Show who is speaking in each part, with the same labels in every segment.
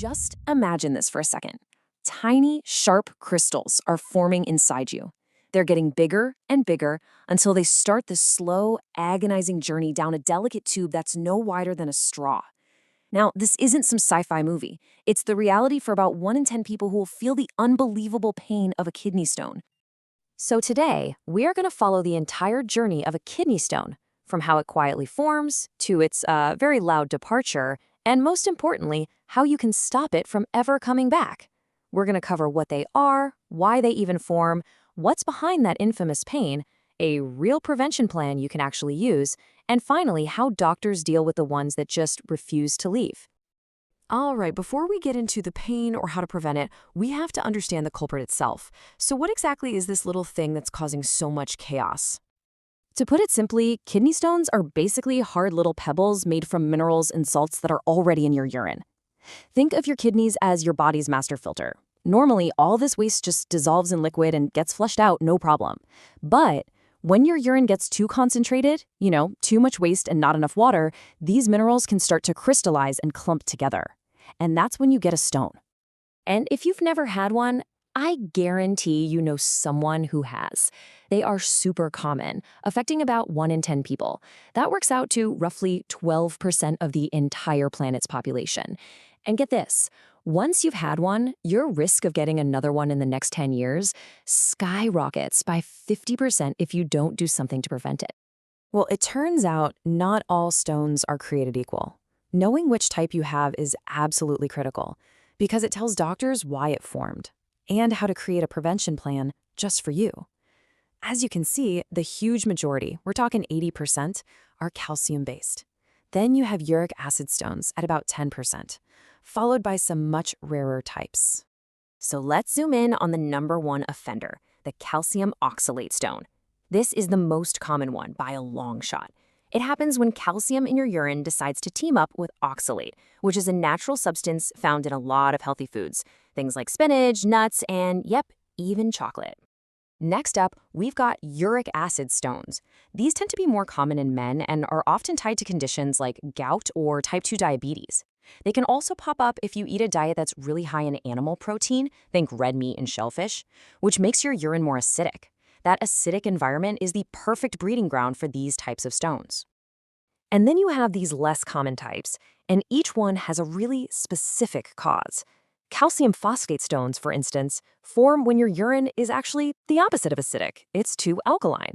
Speaker 1: Just imagine this for a second. Tiny, sharp crystals are forming inside you. They're getting bigger and bigger until they start this slow, agonizing journey down a delicate tube that's no wider than a straw. Now, this isn't some sci-fi movie. It's the reality for about 1 in 10 people who will feel the unbelievable pain of a kidney stone. So today, we are going to follow the entire journey of a kidney stone, from how it quietly forms to its very loud departure, and most importantly, how you can stop it from ever coming back. We're going to cover what they are, why they even form, what's behind that infamous pain, a real prevention plan you can actually use, and finally, how doctors deal with the ones that just refuse to leave. All right, before we get into the pain or how to prevent it, we have to understand the culprit itself. So what exactly is this little thing that's causing so much chaos? To put it simply, kidney stones are basically hard little pebbles made from minerals and salts that are already in your urine. Think of your kidneys as your body's master filter. Normally, all this waste just dissolves in liquid and gets flushed out, no problem. But when your urine gets too concentrated, too much waste and not enough water, these minerals can start to crystallize and clump together. And that's when you get a stone. And if you've never had one, I guarantee you know someone who has. They are super common, affecting about 1 in 10 people. That works out to roughly 12% of the entire planet's population. And get this, once you've had one, your risk of getting another one in the next 10 years skyrockets by 50% if you don't do something to prevent it. Well, it turns out not all stones are created equal. Knowing which type you have is absolutely critical because it tells doctors why it formed and how to create a prevention plan just for you. As you can see, the huge majority, we're talking 80%, are calcium-based. Then you have uric acid stones at about 10%, followed by some much rarer types. So let's zoom in on the #1 offender, the calcium oxalate stone. This is the most common one by a long shot. It happens when calcium in your urine decides to team up with oxalate, which is a natural substance found in a lot of healthy foods, things like spinach, nuts, and even chocolate. Next up, we've got uric acid stones. These tend to be more common in men and are often tied to conditions like gout or type 2 diabetes. They can also pop up if you eat a diet that's really high in animal protein, think red meat and shellfish, which makes your urine more acidic. That acidic environment is the perfect breeding ground for these types of stones. And then you have these less common types, and each one has a really specific cause. Calcium phosphate stones, for instance, form when your urine is actually the opposite of acidic. It's too alkaline.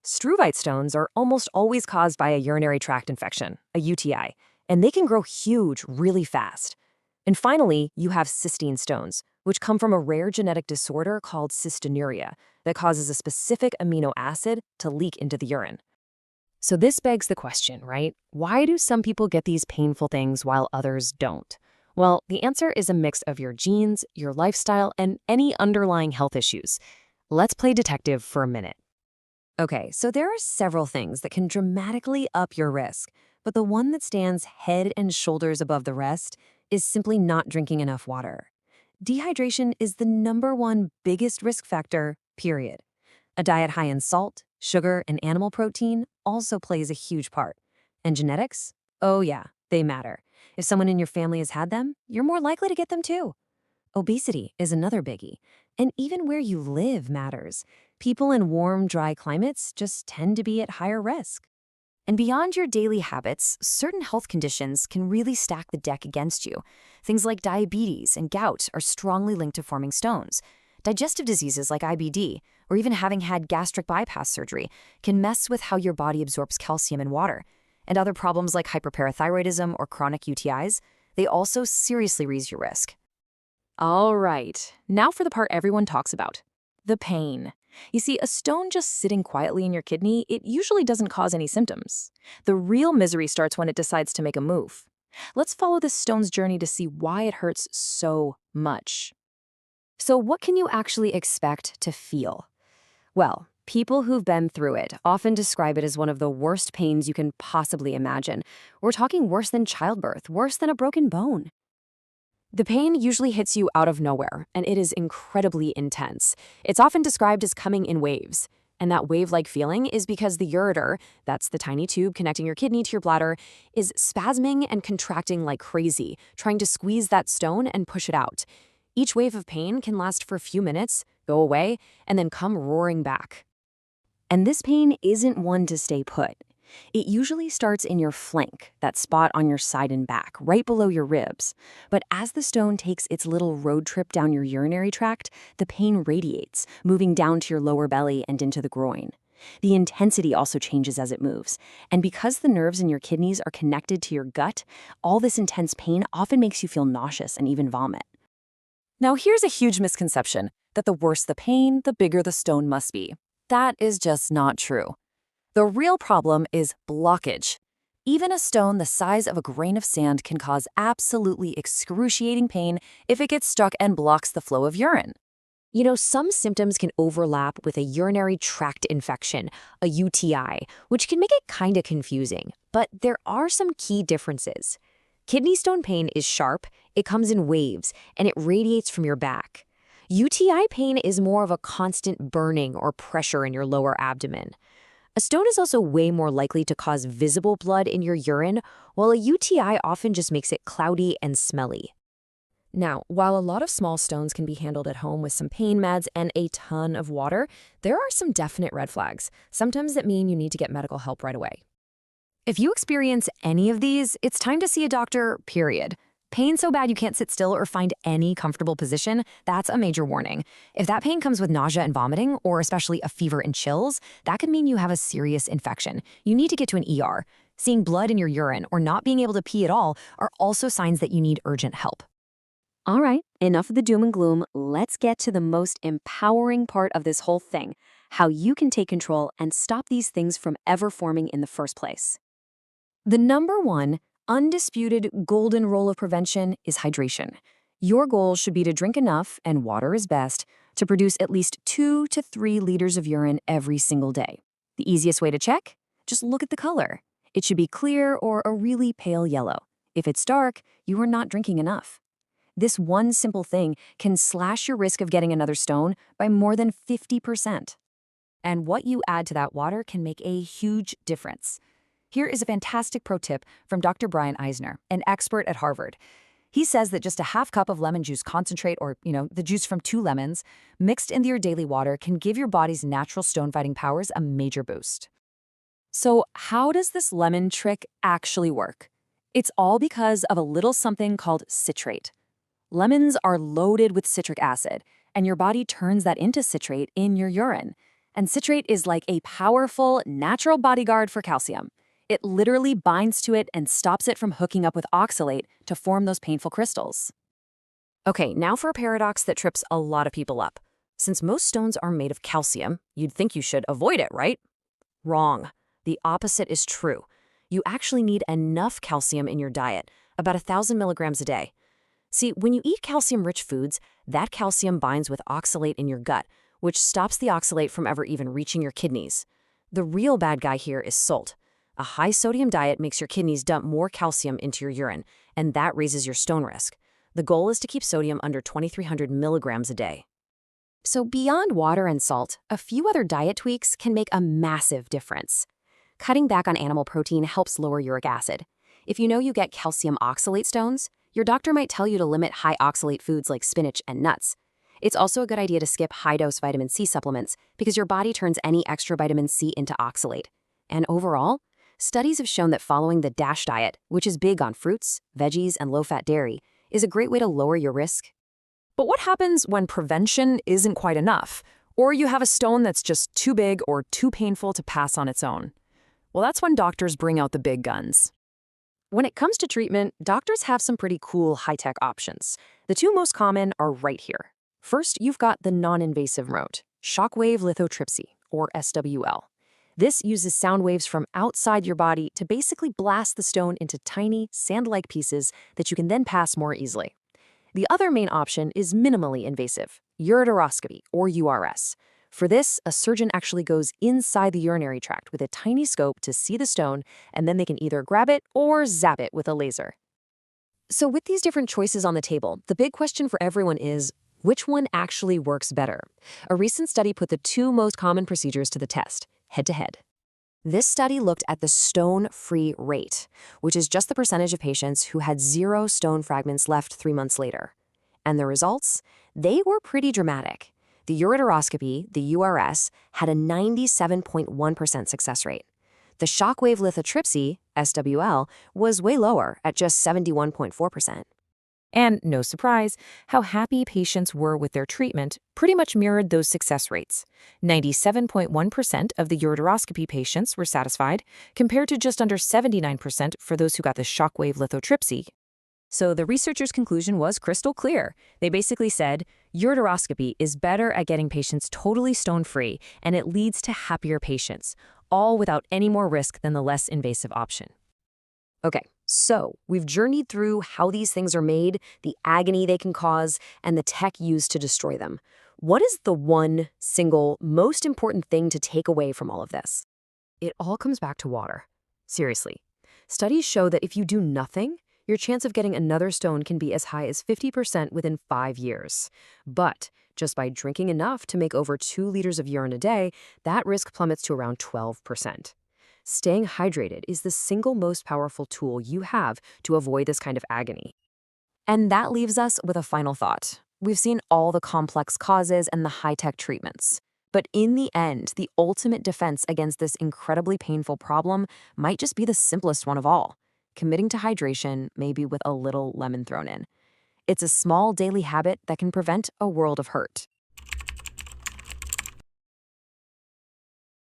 Speaker 1: Struvite stones are almost always caused by a urinary tract infection, a UTI, and they can grow huge really fast. And finally, you have cystine stones, which come from a rare genetic disorder called cystinuria that causes a specific amino acid to leak into the urine. So this begs the question, right? Why do some people get these painful things while others don't? Well, the answer is a mix of your genes, your lifestyle, and any underlying health issues. Let's play detective for a minute. Okay, so there are several things that can dramatically up your risk, but the one that stands head and shoulders above the rest is simply not drinking enough water. Dehydration is the #1 biggest risk factor, period. A diet high in salt, sugar, and animal protein also plays a huge part. And genetics? Oh yeah, they matter. If someone in your family has had them, you're more likely to get them too. Obesity is another biggie. And even where you live matters. People in warm, dry climates just tend to be at higher risk. And beyond your daily habits, certain health conditions can really stack the deck against you. Things like diabetes and gout are strongly linked to forming stones. Digestive diseases like IBD, or even having had gastric bypass surgery, can mess with how your body absorbs calcium and water. And other problems like hyperparathyroidism or chronic UTIs, they also seriously raise your risk. All right, now for the part everyone talks about, the pain. You see, a stone just sitting quietly in your kidney, it usually doesn't cause any symptoms. The real misery starts when it decides to make a move. Let's follow this stone's journey to see why it hurts so much. So what can you actually expect to feel? Well, people who've been through it often describe it as one of the worst pains you can possibly imagine. We're talking worse than childbirth, worse than a broken bone. The pain usually hits you out of nowhere, and it is incredibly intense. It's often described as coming in waves.
Speaker 2: And that wave-like feeling is because the ureter, that's the tiny tube connecting your kidney to your bladder, is spasming and contracting like crazy, trying to squeeze that stone and push it out. Each wave of pain can last for a few minutes, go away, and then come roaring back.
Speaker 1: And this pain isn't one to stay put. It usually starts in your flank, that spot on your side and back, right below your ribs. But as the stone takes its little road trip down your urinary tract, the pain radiates, moving down to your lower belly and into the groin. The intensity also changes as it moves. And because the nerves in your kidneys are connected to your gut, all this intense pain often makes you feel nauseous and even vomit.
Speaker 3: Now here's a huge misconception, that the worse the pain, the bigger the stone must be. That is just not true. The real problem is blockage. Even a stone the size of a grain of sand can cause absolutely excruciating pain if it gets stuck and blocks the flow of urine.
Speaker 2: You know, some symptoms can overlap with a urinary tract infection, a UTI, which can make it kind of confusing. But there are some key differences. Kidney stone pain is sharp, it comes in waves, and it radiates from your back. UTI pain is more of a constant burning or pressure in your lower abdomen. A stone is also way more likely to cause visible blood in your urine, while a UTI often just makes it cloudy and smelly. Now, while a lot of small stones can be handled at home with some pain meds and a ton of water, there are some definite red flags, sometimes that mean you need to get medical help right away. If you experience any of these, it's time to see a doctor, period. Pain so bad you can't sit still or find any comfortable position, that's a major warning. If that pain comes with nausea and vomiting, or especially a fever and chills, that could mean you have a serious infection. You need to get to an ER. Seeing blood in your urine or not being able to pee at all are also signs that you need urgent help.
Speaker 1: All right, enough of the doom and gloom. Let's get to the most empowering part of this whole thing, how you can take control and stop these things from ever forming in the first place. The number one undisputed golden rule of prevention is hydration. Your goal should be to drink enough, and water is best, to produce at least 2 to 3 liters of urine every single day. The easiest way to check? Just look at the color. It should be clear or a really pale yellow. If it's dark, you are not drinking enough. This one simple thing can slash your risk of getting another stone by more than 50%. And what you add to that water can make a huge difference. Here is a fantastic pro tip from Dr. Brian Eisner, an expert at Harvard. He says that just a half cup of lemon juice concentrate, or, the juice from 2 lemons, mixed into your daily water can give your body's natural stone-fighting powers a major boost. So how does this lemon trick actually work? It's all because of a little something called citrate. Lemons are loaded with citric acid, and your body turns that into citrate in your urine. And citrate is like a powerful, natural bodyguard for calcium. It literally binds to it and stops it from hooking up with oxalate to form those painful crystals.
Speaker 2: Okay, now for a paradox that trips a lot of people up. Since most stones are made of calcium, you'd think you should avoid it, right? Wrong. The opposite is true. You actually need enough calcium in your diet, about 1,000 milligrams a day. See, when you eat calcium-rich foods, that calcium binds with oxalate in your gut, which stops the oxalate from ever even reaching your kidneys. The real bad guy here is salt. A high-sodium diet makes your kidneys dump more calcium into your urine, and that raises your stone risk. The goal is to keep sodium under 2,300 milligrams a day. So beyond water and salt, a few other diet tweaks can make a massive difference. Cutting back on animal protein helps lower uric acid. If you know you get calcium oxalate stones, your doctor might tell you to limit high oxalate foods like spinach and nuts. It's also a good idea to skip high-dose vitamin C supplements because your body turns any extra vitamin C into oxalate. And overall, studies have shown that following the DASH diet, which is big on fruits, veggies, and low-fat dairy, is a great way to lower your risk.
Speaker 3: But what happens when prevention isn't quite enough, or you have a stone that's just too big or too painful to pass on its own? Well, that's when doctors bring out the big guns. When it comes to treatment, doctors have some pretty cool high-tech options. The 2 most common are right here. First, you've got the non-invasive route, shockwave lithotripsy, or SWL. This uses sound waves from outside your body to basically blast the stone into tiny, sand-like pieces that you can then pass more easily. The other main option is minimally invasive, ureteroscopy, or URS. For this, a surgeon actually goes inside the urinary tract with a tiny scope to see the stone, and then they can either grab it or zap it with a laser.
Speaker 2: So with these different choices on the table, the big question for everyone is,
Speaker 1: Which one actually works better? A recent study put the two most common procedures to the test, head-to-head.
Speaker 2: This study looked at the stone-free rate, which is just the percentage of patients who had 0 stone fragments left 3 months later. And the results? They were pretty dramatic. The ureteroscopy, the URS, had a 97.1% success rate. The shockwave lithotripsy, SWL, was way lower at just 71.4%.
Speaker 3: And no surprise, how happy patients were with their treatment pretty much mirrored those success rates. 97.1% of the ureteroscopy patients were satisfied, compared to just under 79% for those who got the shockwave lithotripsy.
Speaker 1: So the researchers' conclusion was crystal clear. They basically said, ureteroscopy is better at getting patients totally stone-free, and it leads to happier patients, all without any more risk than the less invasive option. Okay, so we've journeyed through how these things are made, the agony they can cause, and the tech used to destroy them. What is the one, single, most important thing to take away from all of this?
Speaker 3: It all comes back to water. Seriously. Studies show that if you do nothing, your chance of getting another stone can be as high as 50% within 5 years. But just by drinking enough to make over 2 liters of urine a day, that risk plummets to around 12%. Staying hydrated is the single most powerful tool you have to avoid this kind of agony.
Speaker 1: And that leaves us with a final thought. We've seen all the complex causes and the high-tech treatments. But in the end, the ultimate defense against this incredibly painful problem might just be the simplest one of all: committing to hydration, maybe with a little lemon thrown in. It's a small daily habit that can prevent a world of hurt.